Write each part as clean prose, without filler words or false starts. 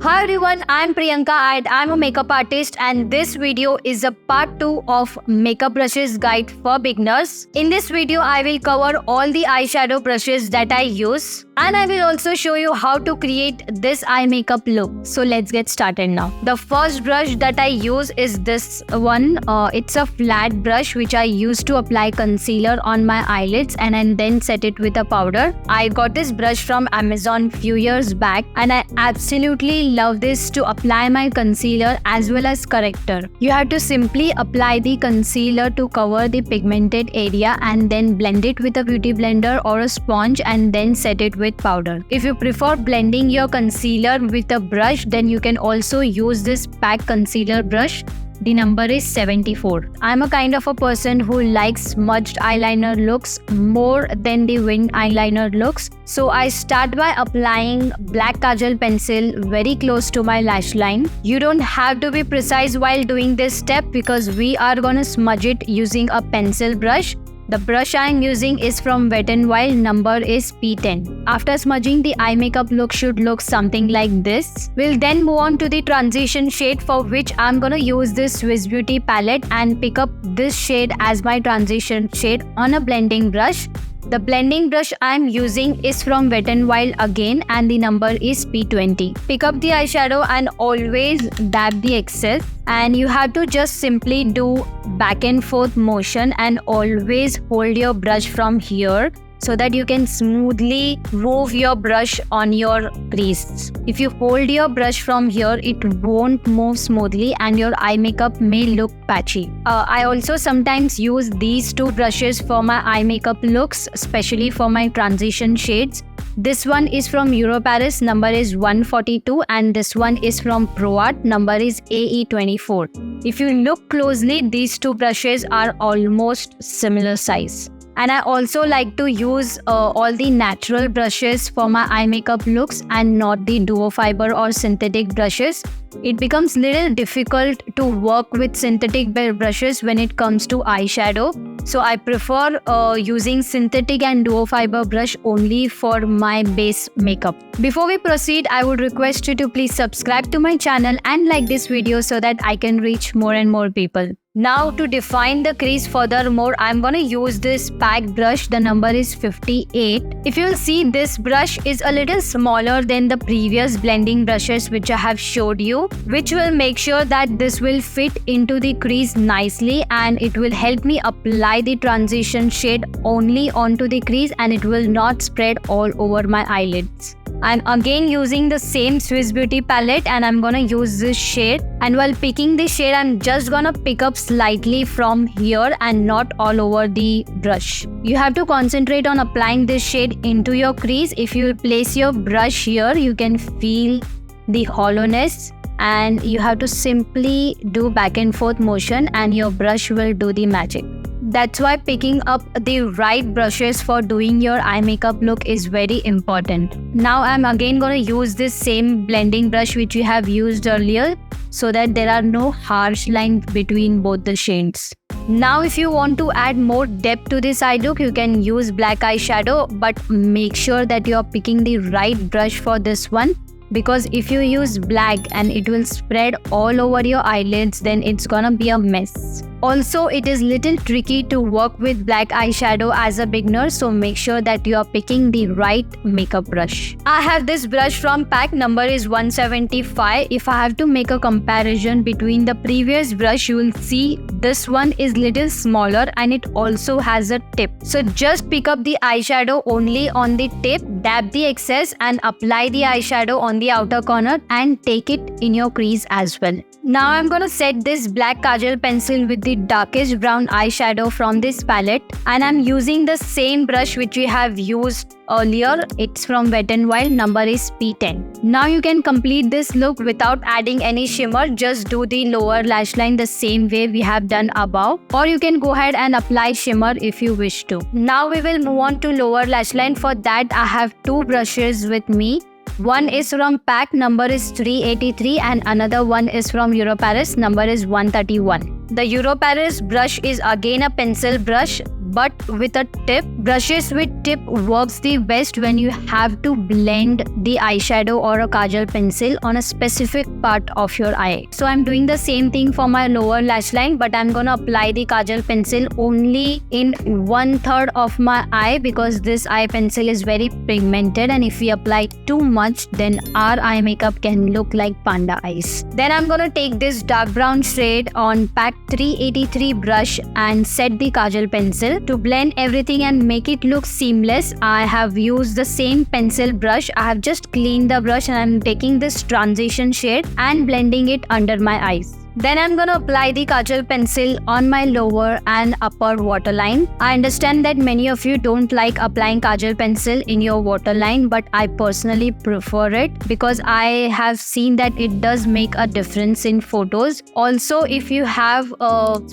Hi everyone, I'm Priyanka and I'm a makeup artist, and this video is a part 2 of makeup brushes guide for beginners. In this video, I will cover all the eyeshadow brushes that I use, and I will also show you how to create this eye makeup look. So let's get started now. The first brush that I use is this one. It's a flat brush which I use to apply concealer on my eyelids and then set it with a powder. I got this brush from Amazon few years back, and I absolutely love this to apply my concealer as well as corrector. You have to simply apply the concealer to cover the pigmented area and then blend it with a beauty blender or a sponge and then set it with powder. If you prefer blending your concealer with a brush, then you can also use this PAC concealer brush. The number is 74. I'm a kind of a person who likes smudged eyeliner looks more than the winged eyeliner looks. So I start by applying black kajal pencil very close to my lash line. You don't have to be precise while doing this step because we are gonna smudge it using a pencil brush. The brush I am using is from Wet n Wild, number is P10. After smudging, the eye makeup look should look something like this. We'll then move on to the transition shade, for which I'm gonna use this Swiss Beauty palette and pick up this shade as my transition shade on a blending brush. The blending brush I'm using is from Wet n Wild again, and the number is P20. Pick up the eyeshadow and always dab the excess, and you have to just simply do back and forth motion and always hold your brush from here so that you can smoothly move your brush on your crease. If you hold your brush from here, it won't move smoothly and your eye makeup may look patchy. I also sometimes use these two brushes for my eye makeup looks, especially for my transition shades. This one is from Europaris, number is 142, and this one is from ProArt, number is AE24. If you look closely, these two brushes are almost similar size. And I also like to use all the natural brushes for my eye makeup looks and not the duo fiber or synthetic brushes. It becomes little difficult to work with synthetic brushes when it comes to eyeshadow. So I prefer using synthetic and duo fiber brush only for my base makeup. Before we proceed, I would request you to please subscribe to my channel and like this video so that I can reach more and more people. Now to define the crease furthermore, I'm gonna use this PAC brush. The number is 58. If you'll see, this brush is a little smaller than the previous blending brushes which I have showed you, which will make sure that this will fit into the crease nicely, and it will help me apply the transition shade only onto the crease and it will not spread all over my eyelids. I'm again using the same Swiss Beauty palette and I'm gonna use this shade, and while picking this shade, I'm just gonna pick up slightly from here and not all over the brush. You have to concentrate on applying this shade into your crease. If you place your brush here, you can feel the hollowness, and you have to simply do back and forth motion and your brush will do the magic. That's why picking up the right brushes for doing your eye makeup look is very important. Now I'm again going to use this same blending brush which we have used earlier so that there are no harsh lines between both the shades. Now if you want to add more depth to this eye look, you can use black eyeshadow, but make sure that you are picking the right brush for this one, because if you use black and it will spread all over your eyelids, then it's gonna be a mess. Also, it is little tricky to work with black eyeshadow as a beginner, so make sure that you are picking the right makeup brush. I have this brush from PAC, number is 175. If I have to make a comparison between the previous brush, you will see this one is little smaller and it also has a tip. So just pick up the eyeshadow only on the tip, dab the excess and apply the eyeshadow on the outer corner and take it in your crease as well. Now I'm gonna set this black kajal pencil with the darkest brown eyeshadow from this palette, and I'm using the same brush which we have used earlier. It's from Wet n Wild, number is P10. Now you can complete this look without adding any shimmer. Just do the lower lash line the same way we have done above, or you can go ahead and apply shimmer if you wish to. Now we will move on to lower lash line. For that I have two brushes with me. One is from PAC, number is 383, and another one is from Europaris, number is 131. The Europaris brush is again a pencil brush but with a tip, Brushes with tip works the best when you have to blend the eyeshadow or a kajal pencil on a specific part of your eye. So I'm doing the same thing for my lower lash line, but I'm gonna apply the kajal pencil only in 1/3 of my eye because this eye pencil is very pigmented, and if we apply too much then our eye makeup can look like panda eyes. Then I'm gonna take this dark brown shade on Pack 383 brush and set the kajal pencil. To blend everything and make it look seamless, I have used the same pencil brush. I have just cleaned the brush and I'm taking this transition shade and blending it under my eyes. Then I'm gonna apply the kajal pencil on my lower and upper waterline. I understand that many of you don't like applying kajal pencil in your waterline, but I personally prefer it because I have seen that it does make a difference in photos. Also, if you have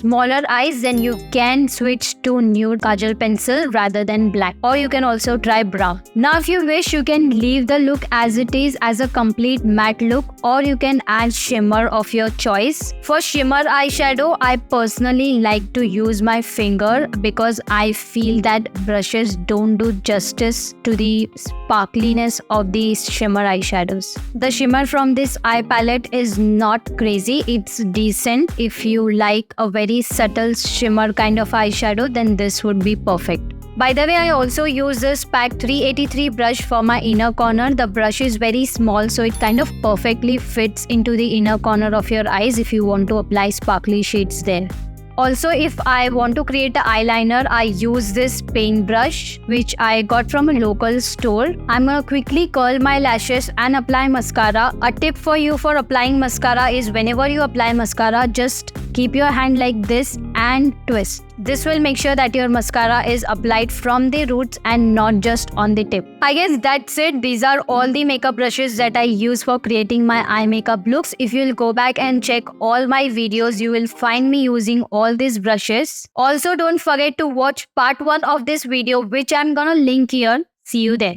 smaller eyes, then you can switch to nude kajal pencil rather than black, or you can also try brown. Now, if you wish, you can leave the look as it is as a complete matte look, or you can add shimmer of your choice. For shimmer eyeshadow, I personally like to use my finger because I feel that brushes don't do justice to the sparkliness of these shimmer eyeshadows. The shimmer from this eye palette is not crazy, it's decent. If you like a very subtle shimmer kind of eyeshadow, then this would be perfect. By the way, I also use this Pack 383 brush for my inner corner. The brush is very small, so it kind of perfectly fits into the inner corner of your eyes if you want to apply sparkly shades there. Also, if I want to create an eyeliner, I use this paint brush which I got from a local store. I'm gonna quickly curl my lashes and apply mascara. A tip for you for applying mascara is whenever you apply mascara, just keep your hand like this and twist. This will make sure that your mascara is applied from the roots and not just on the tip. I guess that's it. These are all the makeup brushes that I use for creating my eye makeup looks. If you'll go back and check all my videos, you will find me using all these brushes. Also, don't forget to watch part 1 of this video, which I'm gonna link here. See you there.